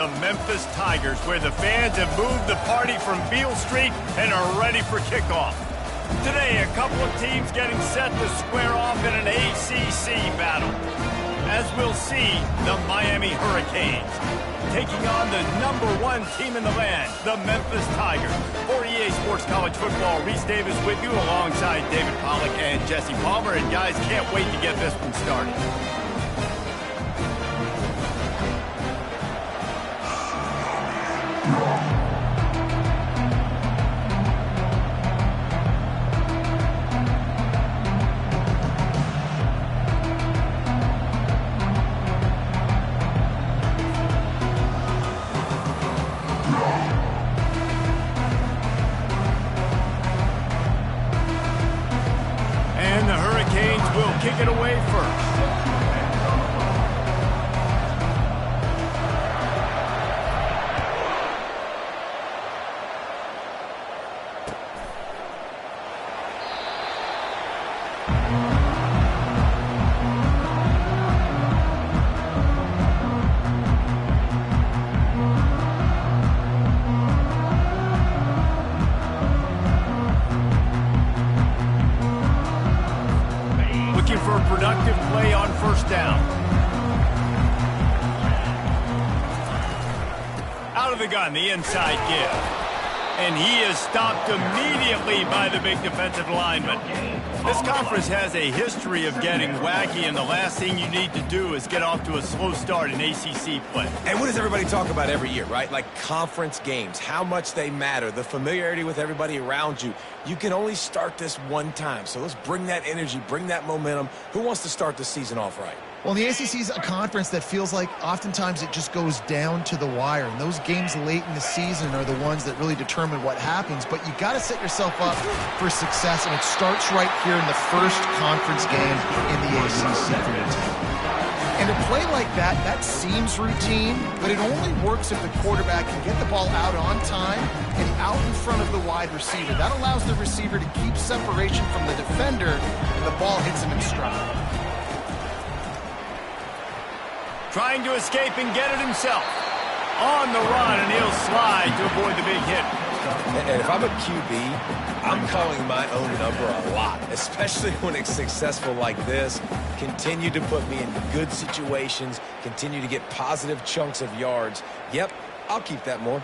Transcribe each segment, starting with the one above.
The Memphis Tigers, where the fans have moved the party from Beale Street and are ready for kickoff. Today, a couple of teams getting set to square off in an ACC battle. As we'll see, the Miami Hurricanes taking on the #1 team in the land, the Memphis Tigers. For EA Sports College Football, Reese Davis with you alongside David Pollack and Jesse Palmer. And guys, can't wait to get this one started. And the Hurricanes will kick it away first. For a productive play on first down. Out of the gun, the inside give. And he is stopped immediately by the big defensive lineman. This conference has a history of getting wacky, and the last thing you need to do is get off to a slow start in ACC play. And what does everybody talk about every year, right? Like conference games, how much they matter, the familiarity with everybody around you. You can only start this one time, so let's bring that energy, bring that momentum. Who wants to start the season off right? Well, the ACC is a conference that feels like oftentimes it just goes down to the wire. And those games late in the season are the ones that really determine what happens. But you got to set yourself up for success, and it starts right here in the first conference game in the ACC for your team. And a play like that, that seems routine, but it only works if the quarterback can get the ball out on time and out in front of the wide receiver. That allows the receiver to keep separation from the defender, and the ball hits him in stride. Trying to escape and get it himself. On the run, and he'll slide to avoid the big hit. And if I'm a QB, I'm calling my own number a lot, especially when it's successful like this. Continue to put me in good situations, continue to get positive chunks of yards. Yep, I'll keep that more.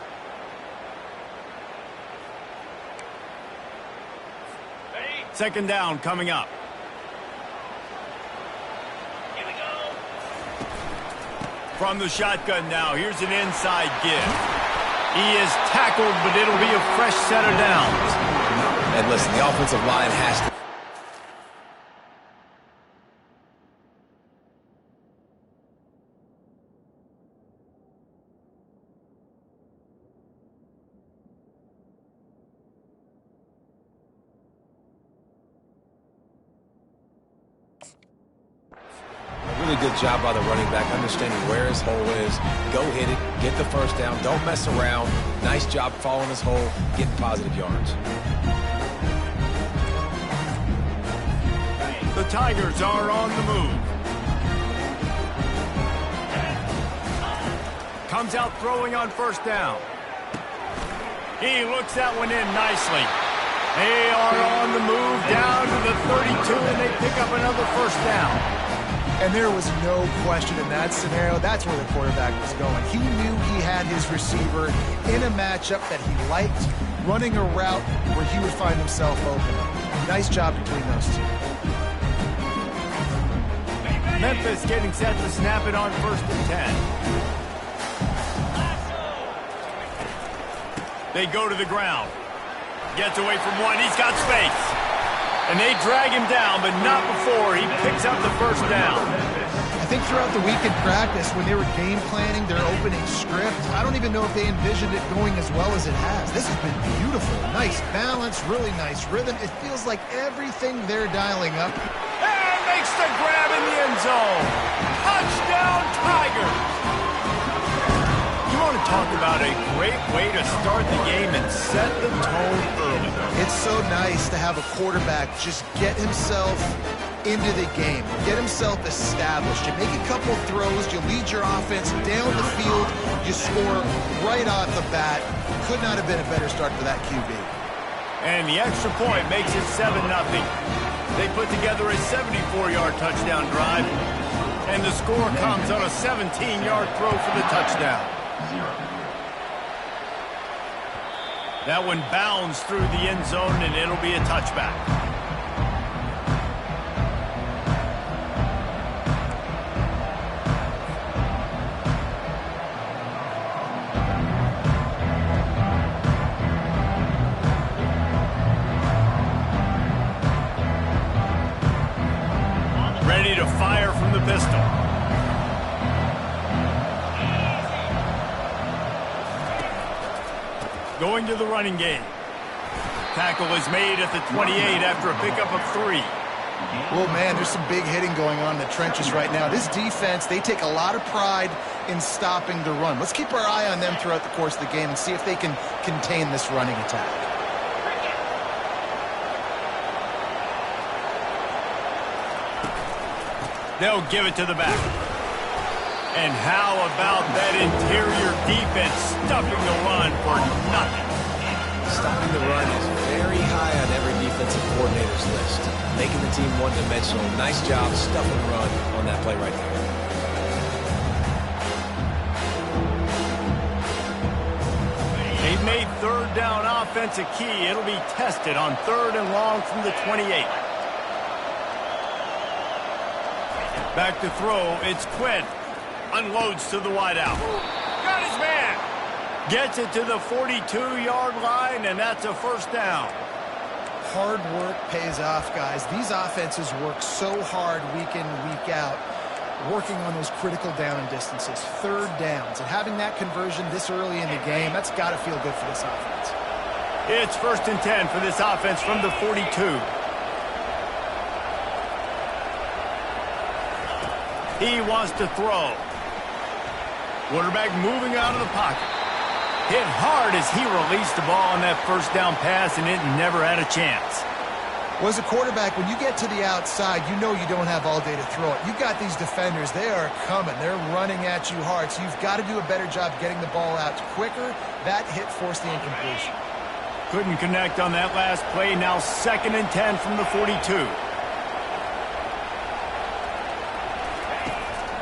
Second down coming up. From the shotgun now, here's an inside give. He is tackled, but it'll be a fresh set of downs. And listen, the offensive line has to... Really good job by the running back, understanding where his hole is. Go hit it, get the first down, don't mess around. Nice job following his hole, getting positive yards. The Tigers are on the move. Comes out throwing on first down. He looks that one in nicely. They are on the move down to the 32, and they pick up another first down. And there was no question in that scenario. That's where the quarterback was going. He knew he had his receiver in a matchup that he liked, running a route where he would find himself open. Nice job between those two. Memphis getting set to snap it on 1st and 10. They go to the ground. Gets away from one. He's got space. And they drag him down, but not before he picks up the first down. I think throughout the week in practice, when they were game planning their opening script, I don't even know if they envisioned it going as well as it has. This has been beautiful. Nice balance, really nice rhythm. It feels like everything they're dialing up. And makes the grab in the end zone. Touchdown, Tigers! You want to talk about a great way to start the game and set the tone early. It's so nice to have a quarterback just get himself into the game. Get himself established. You make a couple throws, you lead your offense down the field, you score right off the bat. Could not have been a better start for that QB. And the extra point makes it 7-0. They put together a 74-yard touchdown drive, and the score comes on a 17-yard throw for the touchdown. That one bounds through the end zone, and it'll be a touchback. Ready to fire from the pistol. Going to the running game. Tackle is made at the 28 after a pickup of 3. Well, man, there's some big hitting going on in the trenches right now. This defense, they take a lot of pride in stopping the run. Let's keep our eye on them throughout the course of the game and see if they can contain this running attack. They'll give it to the back. And how about that interior defense stuffing the run for nothing? Stopping the run is very high on every defensive coordinator's list. Making the team one-dimensional. Nice job stuffing the run on that play right there. They've made third down offense a key. It'll be tested on 3rd and long from the 28. Back to throw, it's Quinn. Unloads to the wideout. Got his man. Gets it to the 42-yard line, and that's a first down. Hard work pays off, guys. These offenses work so hard week in, week out, working on those critical down distances, 3rd downs. And having that conversion this early in the game, that's got to feel good for this offense. It's 1st and 10 for this offense from the 42. He wants to throw. Quarterback moving out of the pocket. Hit hard as he released the ball on that first down pass, and it never had a chance. Well, as a quarterback, when you get to the outside, you know you don't have all day to throw it. You've got these defenders. They are coming. They're running at you hard, so you've got to do a better job getting the ball out quicker. That hit forced the incompletion. Couldn't connect on that last play. Now 2nd and 10 from the 42.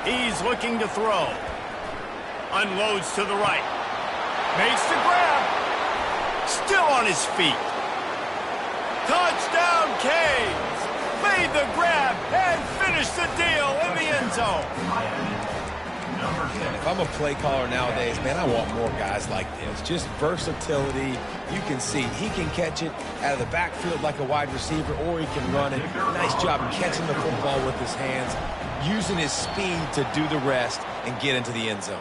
He's looking to throw. Unloads to the right. Makes the grab. Still on his feet. Touchdown, Canes. Made the grab and finished the deal in the end zone. If I'm a play caller nowadays, man, I want more guys like this. Just versatility. You can see he can catch it out of the backfield like a wide receiver, or he can run it. Nice job catching the football with his hands, using his speed to do the rest and get into the end zone.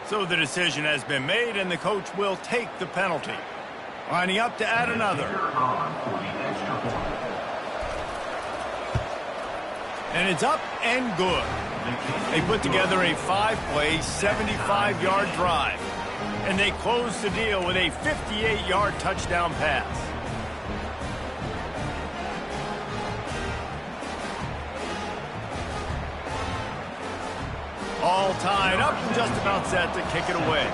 So the decision has been made, and the coach will take the penalty. Lining up to add another. And it's up and good. They put together a 5-play, 75-yard drive. And they close the deal with a 58-yard touchdown pass. All tied up and just about set to kick it away.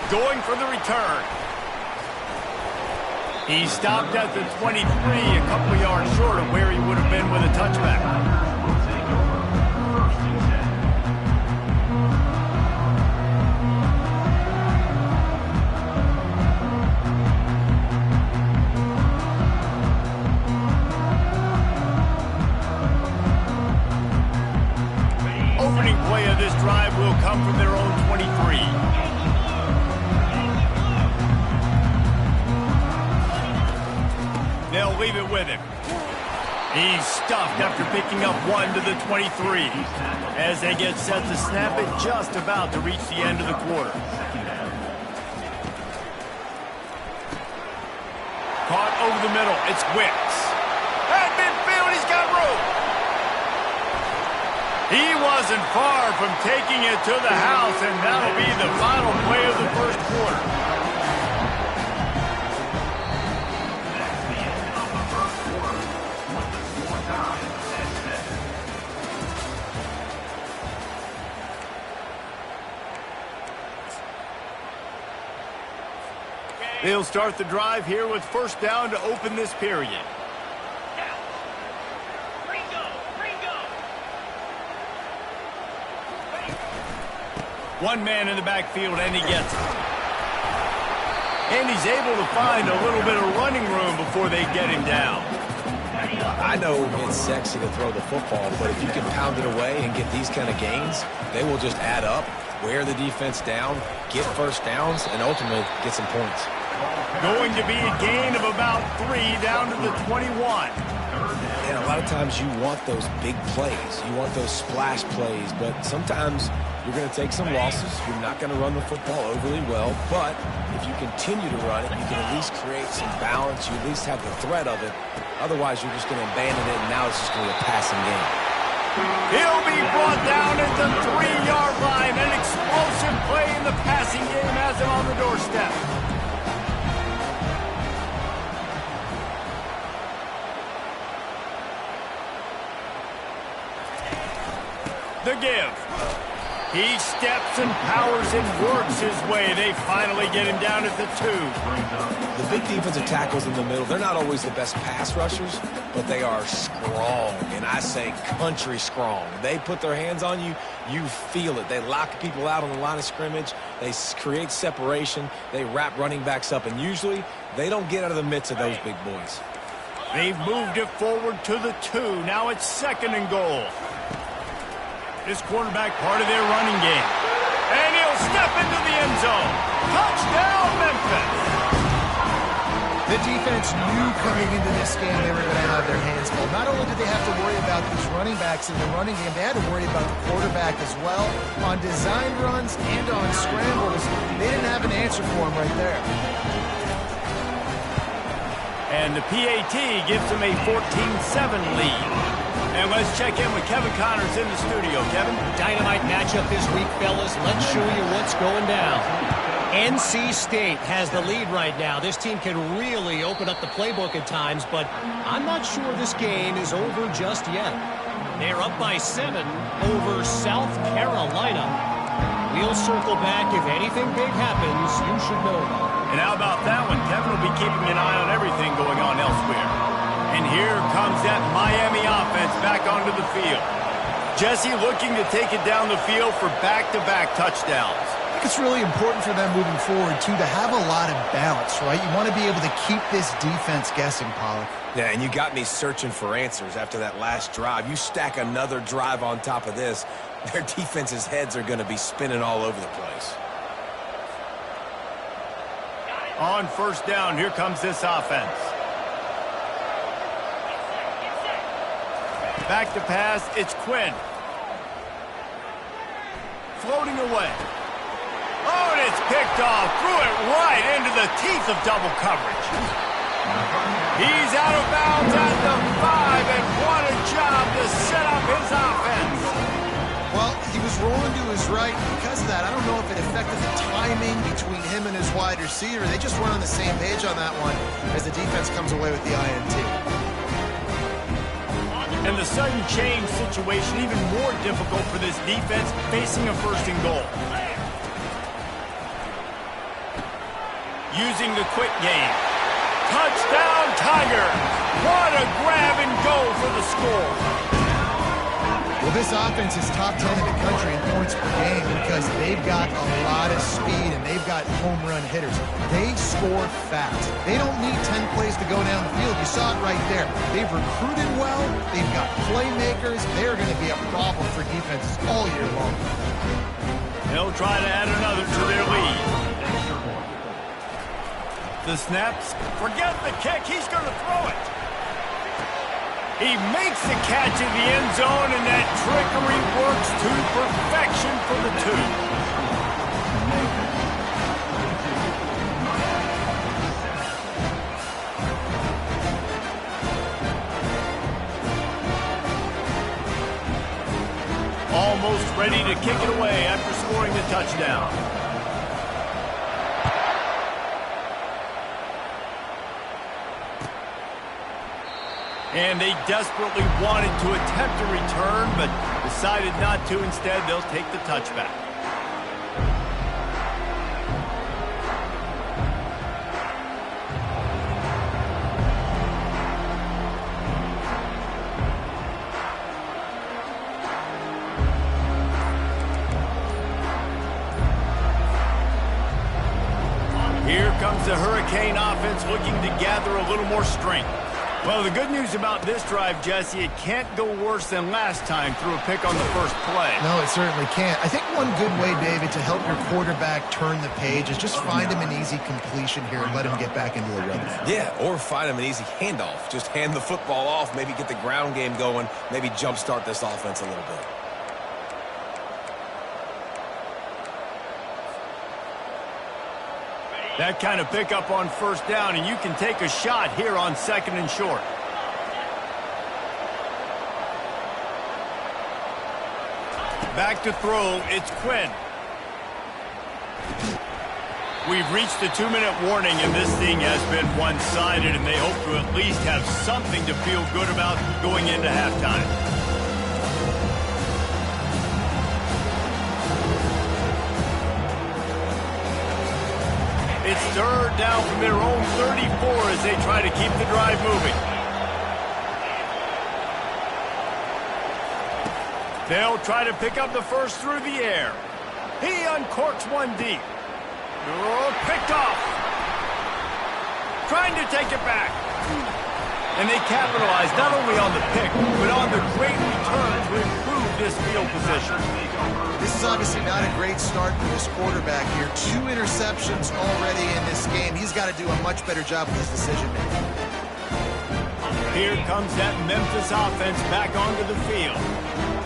Going for the return. He stopped at the 23, a couple of yards short of where he would have been with a touchback. Opening play of this drive will come from their own 23. They'll leave it with him. He's stuffed after picking up 1 to the 23 as they get set to snap it just about to reach the end of the quarter. Caught over the middle. It's Wicks. At midfield, he's got room. He wasn't far from taking it to the house, and that'll be the final play of the first quarter. They'll start the drive here with first down to open this period. One man in the backfield, and he gets it. And he's able to find a little bit of running room before they get him down. I know it's sexy to throw the football, but if you can pound it away and get these kind of gains, they will just add up, wear the defense down, get first downs, and ultimately get some points. Going to be a gain of about 3 down to the 21. And a lot of times you want those big plays. You want those splash plays, but sometimes you're going to take some losses. You're not going to run the football overly well, but if you continue to run it, you can at least create some balance. You at least have the threat of it. Otherwise, you're just going to abandon it, and now it's just going to be a passing game. He'll be brought down at the 3-yard line. An explosive play in the passing game has him on the doorstep. The give. He steps and powers and works his way. They finally get him down at the 2. The big defensive tackles in the middle, they're not always the best pass rushers, but they are strong, and I say country strong. They put their hands on you, you feel it. They lock people out on the line of scrimmage. They create separation. They wrap running backs up, and usually they don't get out of the midst of those big boys. They've moved it forward to the 2. Now it's 2nd and goal. This quarterback part of their running game. And he'll step into the end zone. Touchdown, Memphis! The defense knew coming into this game they were going to have their hands full. Not only did they have to worry about these running backs in the running game, they had to worry about the quarterback as well. On design runs and on scrambles, they didn't have an answer for him right there. And the PAT gives them a 14-7 lead. And let's check in with Kevin Connors in the studio. Kevin? Dynamite matchup this week, fellas. Let's show you what's going down. NC State has the lead right now. This team can really open up the playbook at times, but I'm not sure this game is over just yet. They're up by 7 over South Carolina. We'll circle back. If anything big happens, you should know about it. And how about that one? Kevin will be keeping an eye on everything going on elsewhere. And here comes that Miami offense back onto the field. Jesse looking to take it down the field for back-to-back touchdowns. I think it's really important for them moving forward, too, to have a lot of balance, right? You want to be able to keep this defense guessing, Pollard. Yeah, and you got me searching for answers after that last drive. You stack another drive on top of this, their defense's heads are going to be spinning all over the place. On first down, here comes this offense. Back to pass, it's Quinn. Floating away. Oh, and it's picked off. Threw it right into the teeth of double coverage. He's out of bounds at the 5, and what a job to set up his offense. Well, he was rolling to his right. Because of that, I don't know if it affected the timing between him and his wide receiver. They just weren't on the same page on that one as the defense comes away with the INT. And the sudden change situation even more difficult for this defense facing a 1st and goal. Using the quick game. Touchdown, Tigers! What a grab and go for the score. Well, this offense is top 10 in the country in points per game because they've got a lot of speed and they've got home run hitters. They score fast. They don't need 10 plays to go down the field. You saw it right there. They've recruited well. They've got playmakers. They're going to be a problem for defenses all year long. They'll try to add another to their lead. The snaps. Forget the kick. He's going to throw it. He makes the catch in the end zone, and that trickery works to perfection for the 2. ready to kick it away after scoring the touchdown. And they desperately wanted to attempt a return, but decided not to. Instead, they'll take the touchback. Here comes the Hurricane offense looking to gather a little more strength. Well, the good news about this drive, Jesse, it can't go worse than last time through a pick on the first play. No, it certainly can't. I think one good way, David, to help your quarterback turn the page is just find him an easy completion here and let him get back into the rhythm. Yeah, or find him an easy handoff. Just hand the football off, maybe get the ground game going, maybe jumpstart this offense a little bit. That kind of pickup on first down, and you can take a shot here on 2nd and short. Back to throw, it's Quinn. We've reached the 2-minute warning, and this thing has been one-sided, and they hope to at least have something to feel good about going into halftime. It's 3rd down from their own 34 as they try to keep the drive moving. They'll try to pick up the first through the air. He uncorks one deep. Oh, picked off. Trying to take it back. And they capitalize not only on the pick, but on the great return to improve this field position. This is obviously not a great start for this quarterback here. 2 interceptions already in this game. He's got to do a much better job with his decision-making. Here comes that Memphis offense back onto the field.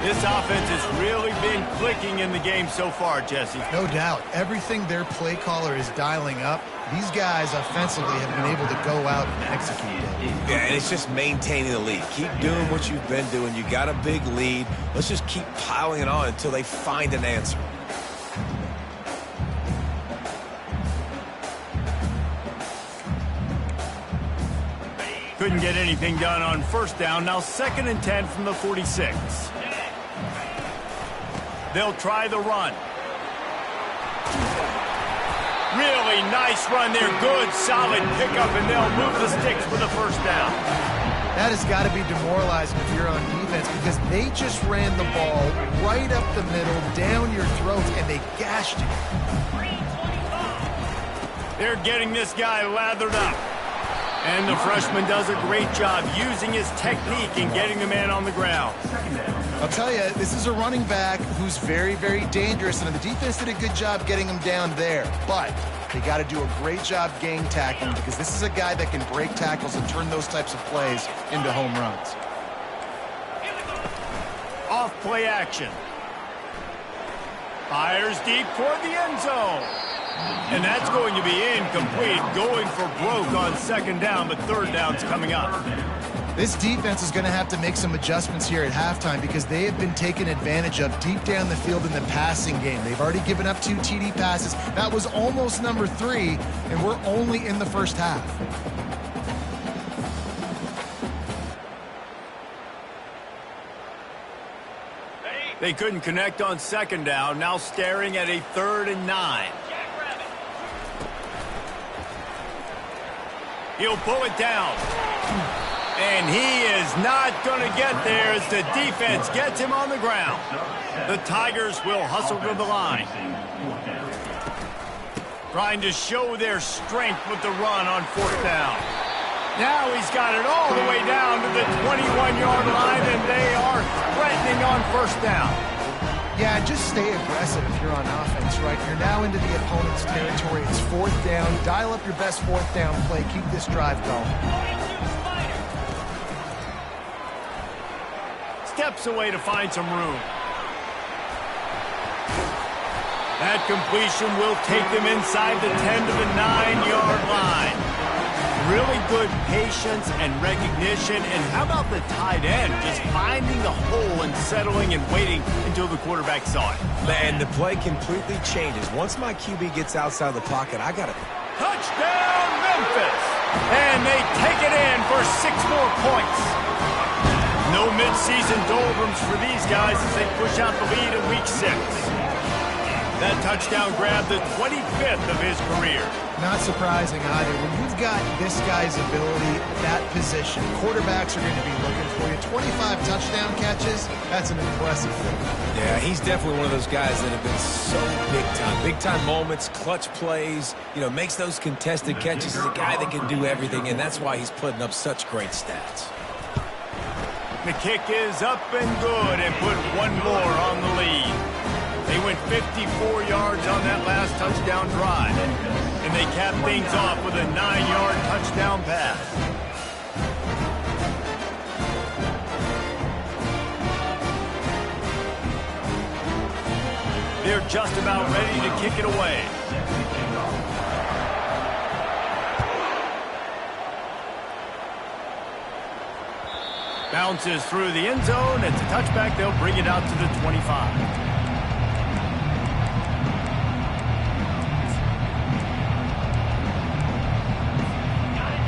This offense has really been clicking in the game so far, Jesse. No doubt. Everything their play caller is dialing up, these guys offensively have been able to go out and execute it. Yeah, and it's just maintaining the lead. Keep doing what you've been doing. You got a big lead. Let's just keep piling it on until they find an answer. Couldn't get anything done on first down. Now 2nd and 10 from the 46. They'll try the run. Really nice run there. Good, solid pickup, and they'll move the sticks for the first down. That has got to be demoralizing if you're on defense because they just ran the ball right up the middle, down your throats, and they gashed you. They're getting this guy lathered up. And the freshman does a great job using his technique and getting the man on the ground. I'll tell you, this is a running back who's very, very dangerous, and the defense did a good job getting him down there. But they got to do a great job gang tackling because this is a guy that can break tackles and turn those types of plays into home runs. Off play action. Fires deep toward the end zone. And that's going to be incomplete, going for broke on 2nd down, but 3rd down's coming up. This defense is going to have to make some adjustments here at halftime because they have been taken advantage of deep down the field in the passing game. They've already given up 2 TD passes. That was almost number 3, and we're only in the first half. They couldn't connect on 2nd down, now staring at a 3rd and 9. He'll pull it down. And he is not going to get there as the defense gets him on the ground. The Tigers will hustle to the line. Trying to show their strength with the run on 4th down. Now he's got it all the way down to the 21-yard line, and they are threatening on 1st down. Yeah, just stay aggressive if you're on offense, right? You're now into the opponent's territory. It's 4th down. Dial up your best 4th down play. Keep this drive going. Steps away to find some room. That completion will take them inside the 10 to the 9-yard line. Really good patience and recognition. And how about the tight end just finding the hole and settling and waiting until the quarterback saw it? Man, the play completely changes. Once my QB gets outside the pocket, I got to... Touchdown, Memphis! And they take it in for 6 more points. No mid-season doldrums for these guys as they push out the lead in Week 6. That touchdown grabbed the 25th of his career. Not surprising either. When you've got this guy's ability, that position, quarterbacks are going to be looking for you. 25 touchdown catches, that's an impressive thing. Yeah, he's definitely one of those guys that have been so big time. Big time moments, clutch plays, makes those contested catches. He's a guy that can do everything, and that's why he's putting up such great stats. The kick is up and good and put one more on the lead. They went 54 yards on that last touchdown drive. And they cap things off with a 9-yard touchdown pass. They're just about ready to kick it away. Bounces through the end zone. It's a touchback. They'll bring it out to the 25.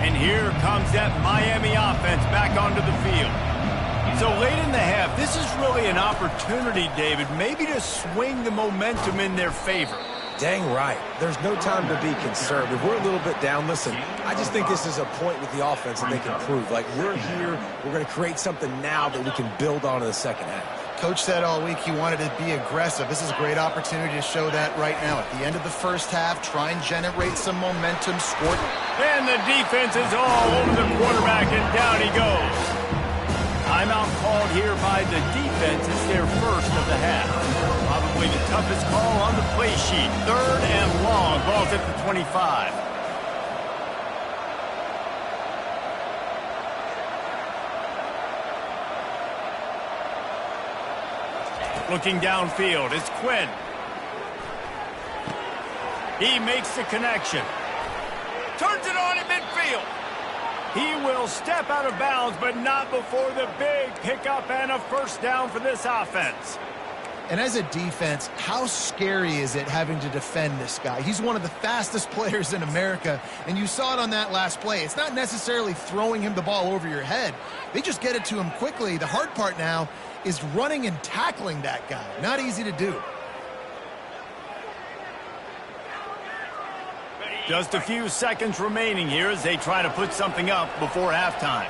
And here comes that Miami offense back onto the field. So late in the half, this is really an opportunity, David, maybe to swing the momentum in their favor. Dang right. There's no time to be conservative. We're a little bit down. Listen, I just think this is a point with the offense that they can prove. Like, we're here, we're going to create something now that we can build on in the second half. Coach said all week he wanted to be aggressive. This is a great opportunity to show that right now. At the end of the first half, try and generate some momentum, score. And the defense is all over the quarterback, and down he goes. Timeout called here by the defense. It's their first of the half. Probably the toughest call on the play sheet. 3rd and long. Ball's at the 25. Looking downfield, it's Quinn. He makes the connection. Turns it on in midfield. He will step out of bounds, but not before the big pickup and a first down for this offense. And as a defense, how scary is it having to defend this guy? He's one of the fastest players in America, and you saw it on that last play. It's not necessarily throwing him the ball over your head. They just get it to him quickly. The hard part now is running and tackling that guy. Not easy to do. Just a few seconds remaining here as they try to put something up before halftime.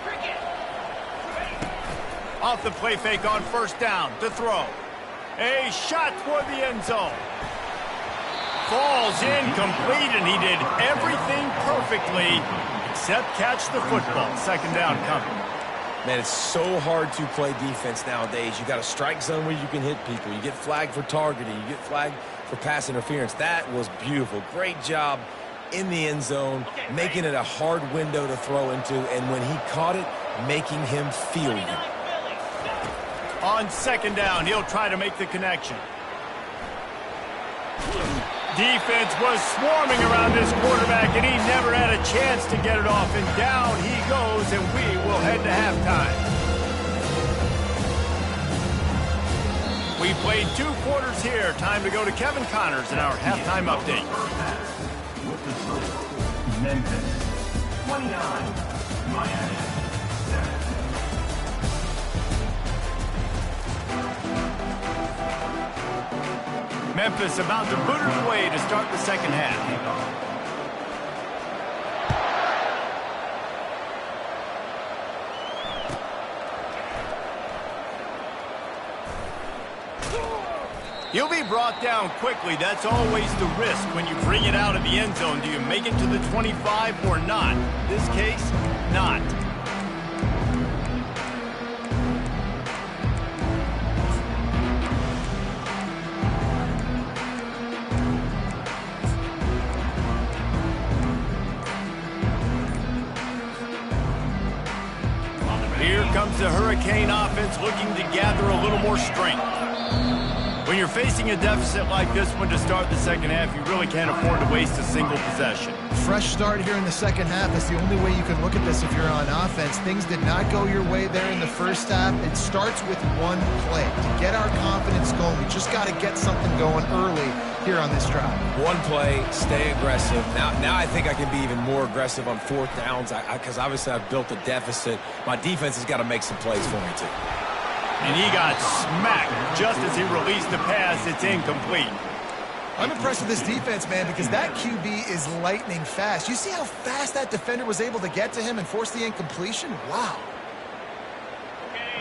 Off the play fake on first down to throw. A shot toward the end zone. Falls incomplete, and he did everything perfectly except catch the football. Second down coming. Man, it's so hard to play defense nowadays. You got a strike zone where you can hit people. You get flagged for targeting. You get flagged for pass interference. That was beautiful. Great job in the end zone, making it a hard window to throw into, and when he caught it, making him feel it. On second down, he'll try to make the connection. Defense was swarming around this quarterback, and he never had a chance to get it off. And down he goes, and we will head to halftime. We played 2 quarters here. Time to go to Kevin Connors in our halftime update. Memphis, 29, Miami, 7. Memphis about to boot it away to start the second half. He'll be brought down quickly. That's always the risk when you bring it out of the end zone. Do you make it to the 25 or not? In this case, not. Here comes the Hurricane offense looking to gather a little more strength. When you're facing a deficit like this one to start the second half, you really can't afford to waste a single possession. Fresh start here in the second half. That's the only way you can look at this if you're on offense. Things did not go your way there in the first half. It starts with one play. To get our confidence going, we just got to get something going early here on this drive. One play, stay aggressive. Now I think I can be even more aggressive on fourth downs because obviously I've built a deficit. My defense has got to make some plays for me too. And he got smacked just as he released the pass. It's incomplete. I'm impressed with this defense, man, because that QB is lightning fast. You see how fast that defender was able to get to him and force the incompletion? Wow.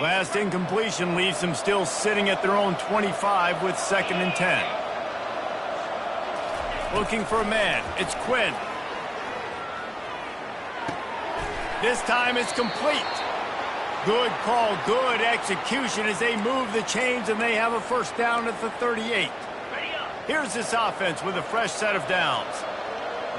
Last incompletion leaves them still sitting at their own 25 with 2nd and 10. Looking for a man. It's Quinn. This time it's complete. Good call, good execution as they move the chains and they have a first down at the 38. Here's this offense with a fresh set of downs.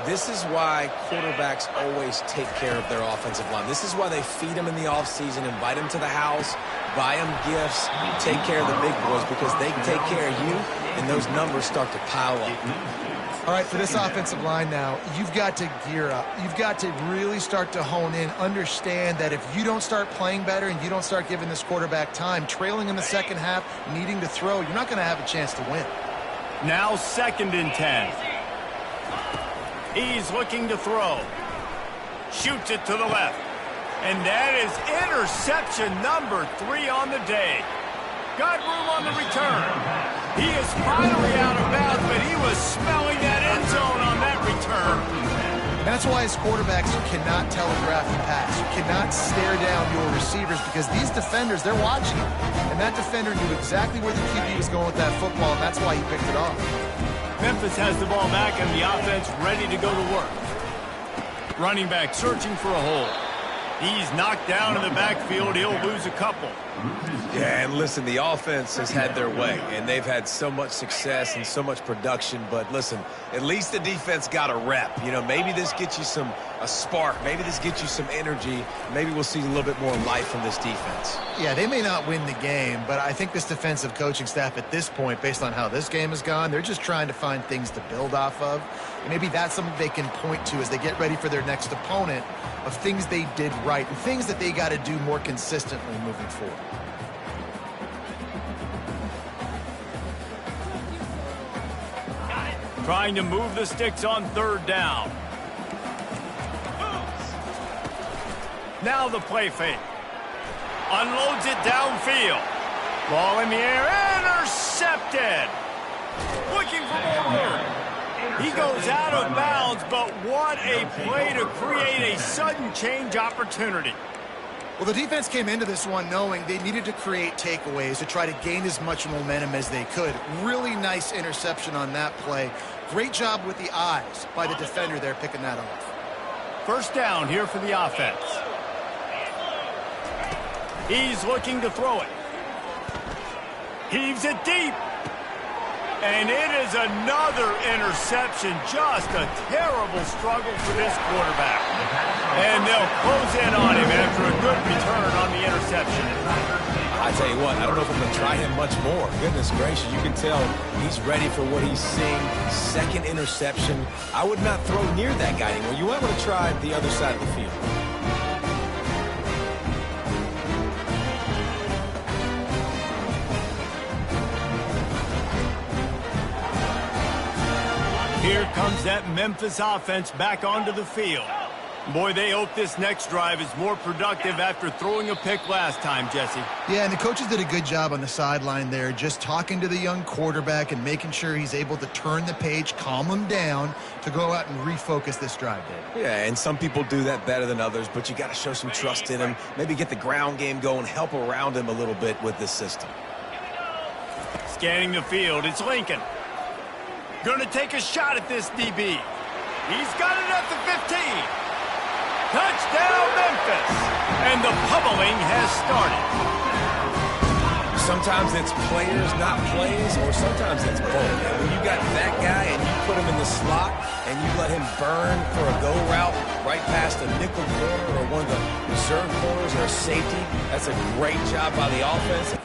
This is why quarterbacks always take care of their offensive line. This is why they feed them in the offseason, invite them to the house, buy them gifts, take care of the big boys because they take care of you and those numbers start to pile up. All right, for this offensive line now, you've got to gear up. You've got to really start to hone in, understand that if you don't start playing better and you don't start giving this quarterback time, trailing in the second half, needing to throw, you're not going to have a chance to win. Now 2nd and 10. He's looking to throw. Shoots it to the left. And that is interception number 3 on the day. Got room on the return. He is finally out of bounds, but he was smelling that end zone on that return. That's why as quarterbacks, you cannot telegraph the pass. You cannot stare down your receivers because these defenders, they're watching you. And that defender knew exactly where the QB was going with that football, and that's why he picked it off. Memphis has the ball back and the offense ready to go to work. Running back searching for a hole. He's knocked down in the backfield. He'll lose a couple. Yeah, and listen, the offense has had their way, and they've had so much success and so much production. But listen, at least the defense got a rep. You know, maybe this gets you a spark. Maybe this gets you some energy. Maybe we'll see a little bit more life from this defense. Yeah, they may not win the game, but I think this defensive coaching staff at this point, based on how this game has gone, they're just trying to find things to build off of. And maybe that's something they can point to as they get ready for their next opponent of things they did right and things that they got to do more consistently moving forward. Trying to move the sticks on 3rd down. Now the play fake. Unloads it downfield. Ball in the air. Intercepted. Looking for more. He goes out of bounds, but what a play to create a sudden change opportunity. Well, the defense came into this one knowing they needed to create takeaways to try to gain as much momentum as they could. Really nice interception on that play. Great job with the eyes by the defender there picking that off. First down here for the offense. He's looking to throw it. Heaves it deep. And it is another interception. Just a terrible struggle for this quarterback. And they'll close in on him after a good return on the interception. I tell you what, I don't know if I'm going to try him much more. Goodness gracious, you can tell he's ready for what he's seeing. 2nd interception. I would not throw near that guy anymore. You might want to try the other side of the field. Here comes that Memphis offense back onto the field. Boy, they hope this next drive is more productive after throwing a pick last time, Jesse. Yeah, and the coaches did a good job on the sideline there, just talking to the young quarterback and making sure he's able to turn the page, calm him down to go out and refocus this drive, Dave. Yeah, and some people do that better than others, but you got to show some trust in him. Maybe get the ground game going, help around him a little bit with this system. Scanning the field, it's Lincoln. Going to take a shot at this DB. He's got it at the 15. Touchdown, Memphis. And the pummeling has started. Sometimes it's players, not plays, or sometimes it's both. And when you got that guy and you put him in the slot and you let him burn for a go route right past a nickel corner or one of the reserve corners or a safety, that's a great job by the offense.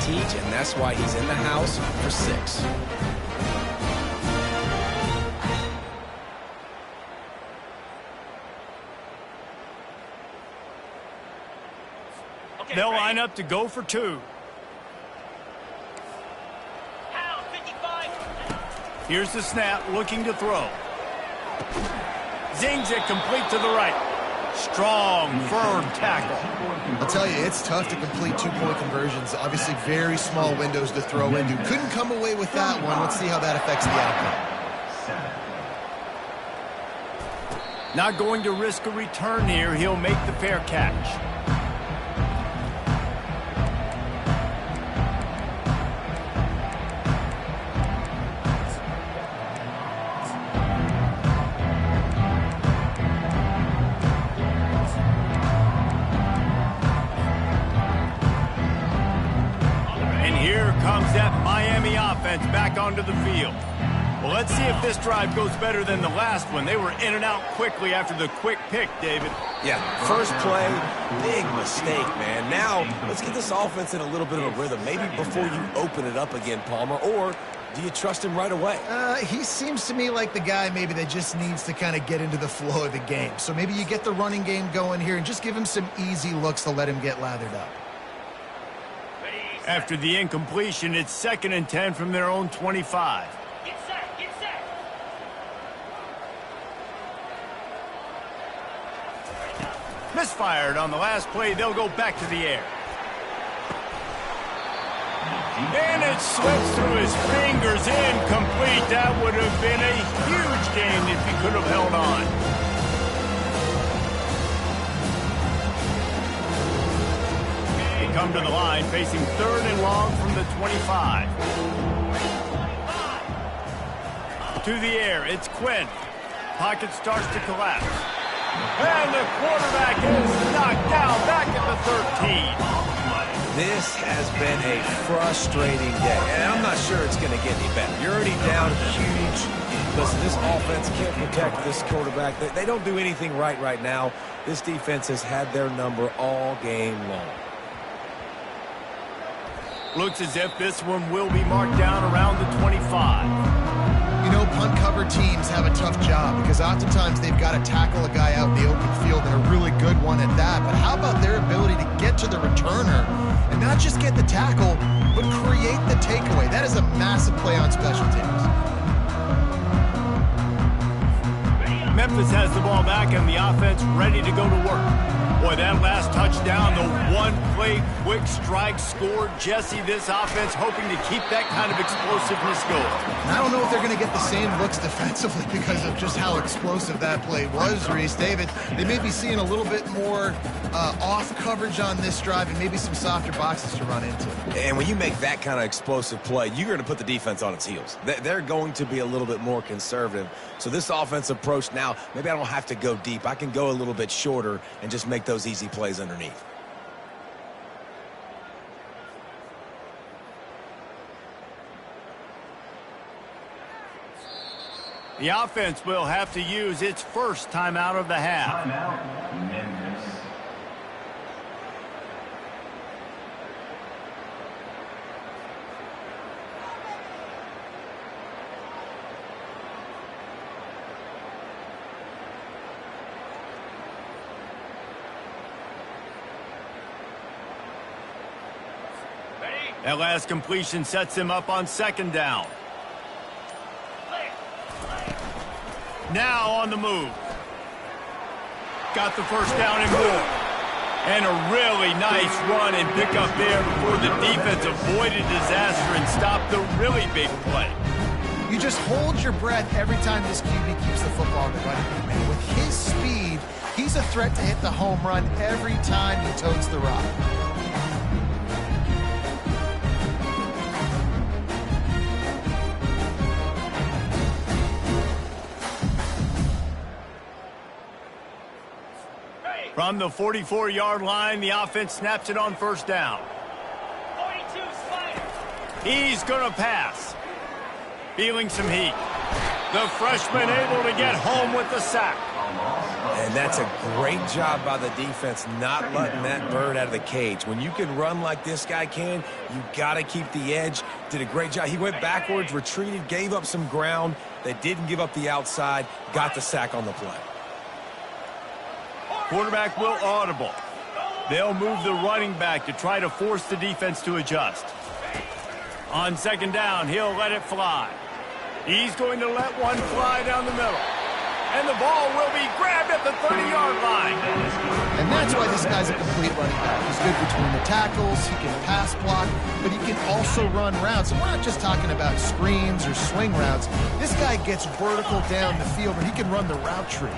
teach, and that's why he's in the house for 6. They'll line up to go for 2. Here's the snap, looking to throw. Zings it complete to the right. Strong, firm tackle. I'll tell you, it's tough to complete 2-point conversions. Obviously, very small windows to throw into. Couldn't come away with that one. Let's see how that affects the outcome. Not going to risk a return here. He'll make the fair catch. Back onto the field. Well, let's see if this drive goes better than the last one. They were in and out quickly after the quick pick, David. Yeah, first play, big mistake, man. Now, let's get this offense in a little bit of a rhythm. Maybe before you open it up again, Palmer, or do you trust him right away? He seems to me like the guy maybe that just needs to kind of get into the flow of the game. So maybe you get the running game going here and just give him some easy looks to let him get lathered up. After the incompletion, it's 2nd and 10 from their own 25. Get set, get set. Misfired on the last play. They'll go back to the air. And it slips through his fingers, incomplete. That would have been a huge gain if he could have held on. Come to the line, facing 3rd and long from the 25. To the air, it's Quinn. Pocket starts to collapse. And the quarterback is knocked down back at the 13. This has been a frustrating day, and I'm not sure it's going to get any better. You're already down huge. Listen, this offense can't protect this quarterback. They don't do anything right now. This defense has had their number all game long. Looks as if this one will be marked down around the 25. You know, punt cover teams have a tough job because oftentimes they've got to tackle a guy out in the open field, and a really good one at that. But how about their ability to get to the returner and not just get the tackle, but create the takeaway? That is a massive play on special teams. Memphis has the ball back and the offense ready to go to work. Boy, that last touchdown, the one-play quick strike scored. Jesse, this offense hoping to keep that kind of explosiveness going. I don't know if they're going to get the same looks defensively because of just how explosive that play was, Reese. David, they may be seeing a little bit more off coverage on this drive and maybe some softer boxes to run into. And when you make that kind of explosive play, you're going to put the defense on its heels. They're going to be a little bit more conservative. So this offensive approach now, maybe I don't have to go deep. I can go a little bit shorter and just make those easy plays underneath. The offense will have to use its first timeout of the half. Timeout, Memphis. That last completion sets him up on 2nd down. Now on the move. Got the first down and more. And a really nice run and pick up there before the defense avoided disaster and stopped the really big play. You just hold your breath every time this QB keeps the football in the running game, man. With his speed, he's a threat to hit the home run every time he totes the rock. From the 44-yard line, the offense snaps it on 1st down. 42 Spider. He's going to pass. Feeling some heat. The freshman able to get home with the sack. And that's a great job by the defense not letting that bird out of the cage. When you can run like this guy can, you got to keep the edge. Did a great job. He went backwards, retreated, gave up some ground. They didn't give up the outside, got the sack on the play. Quarterback will audible. They'll move the running back to try to force the defense to adjust. On second down, he'll let it fly. He's going to let one fly down the middle. And the ball will be grabbed at the 30-yard line. And that's why this guy's a complete running back. He's good between the tackles, he can pass block, but he can also run routes. And we're not just talking about screens or swing routes. This guy gets vertical down the field, and he can run the route tree.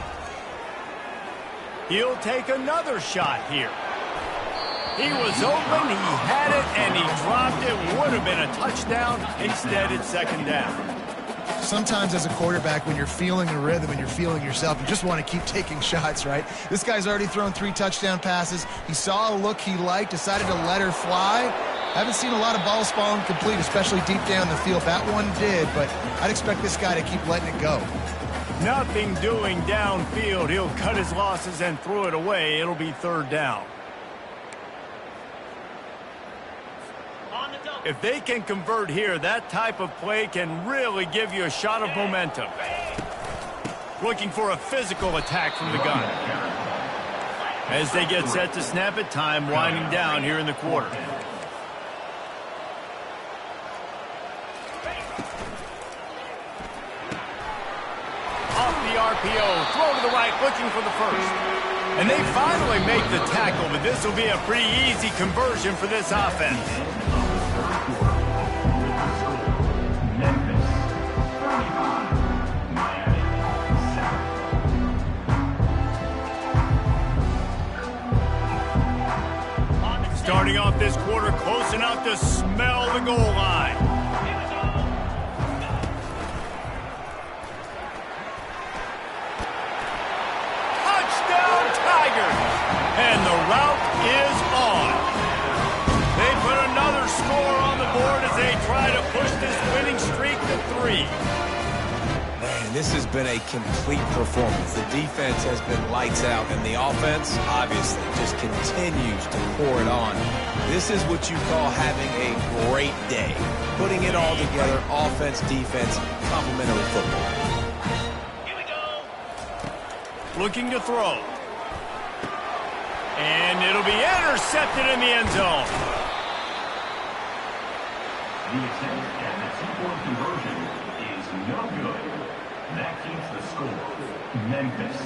He'll take another shot here. He was open, he had it, and he dropped it. Would have been a touchdown. Instead, it's second down. Sometimes as a quarterback, when you're feeling the rhythm and you're feeling yourself, you just want to keep taking shots, right? This guy's already thrown 3 touchdown passes. He saw a look he liked, decided to let her fly. Haven't seen a lot of balls falling complete, especially deep down the field. That one did, but I'd expect this guy to keep letting it go. Nothing doing downfield. He'll cut his losses and throw it away. It'll be third down. If they can convert here, that type of play can really give you a shot of momentum. Looking for a physical attack from the gun. As they get set to snap it, time winding down here in the quarter. Off the RPO, throw to the right, looking for the first. And they finally make the tackle, but this will be a pretty easy conversion for this offense. Memphis, 45. Miami, 7. Starting off this quarter close enough to smell the goal line. Touchdown Tigers! And the route is on. They put another score on the board as they try to push this winning streak to 3. Man, this has been a complete performance. The defense has been lights out, and the offense, obviously, just continues to pour it on. This is what you call having a great day. Putting it all together, offense, defense, complementary football. Here we go. Looking to throw. And it'll be intercepted in the end zone. The attempt at the 2-point conversion is no good. That keeps the score. Memphis,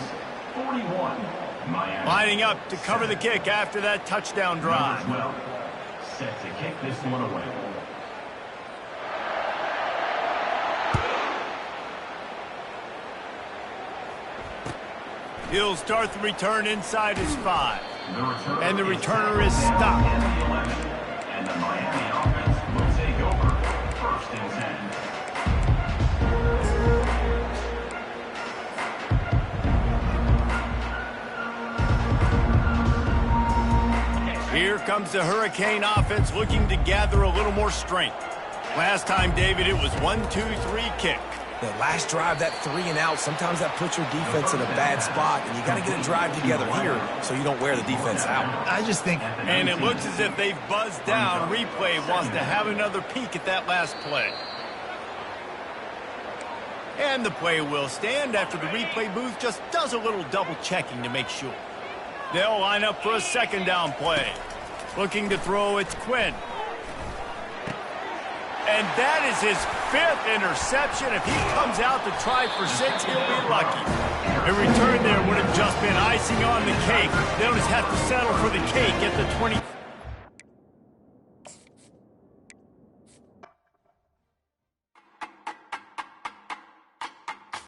41. Miami. Lining up to cover the kick after that touchdown drive. Number 12, set to kick this one away. He'll start the return inside his 5. And the returner is stopped. And the Miami offense will take over. First and 10. Here comes the Hurricane offense looking to gather a little more strength. Last time, David, it was 1-2-3 kick. The last drive, that 3 and out, sometimes that puts your defense in a bad spot, and you got to get a drive together here so you don't wear the defense out. I just think... And it looks as if they've buzzed down. Replay wants to have another peek at that last play. And the play will stand after the replay booth just does a little double checking to make sure. They'll line up for a second down play. Looking to throw, it's Quinn. And that is his 5th interception. If he comes out to try for 6, he'll be lucky. A return there would have just been icing on the cake. They'll just have to settle for the cake at the 20.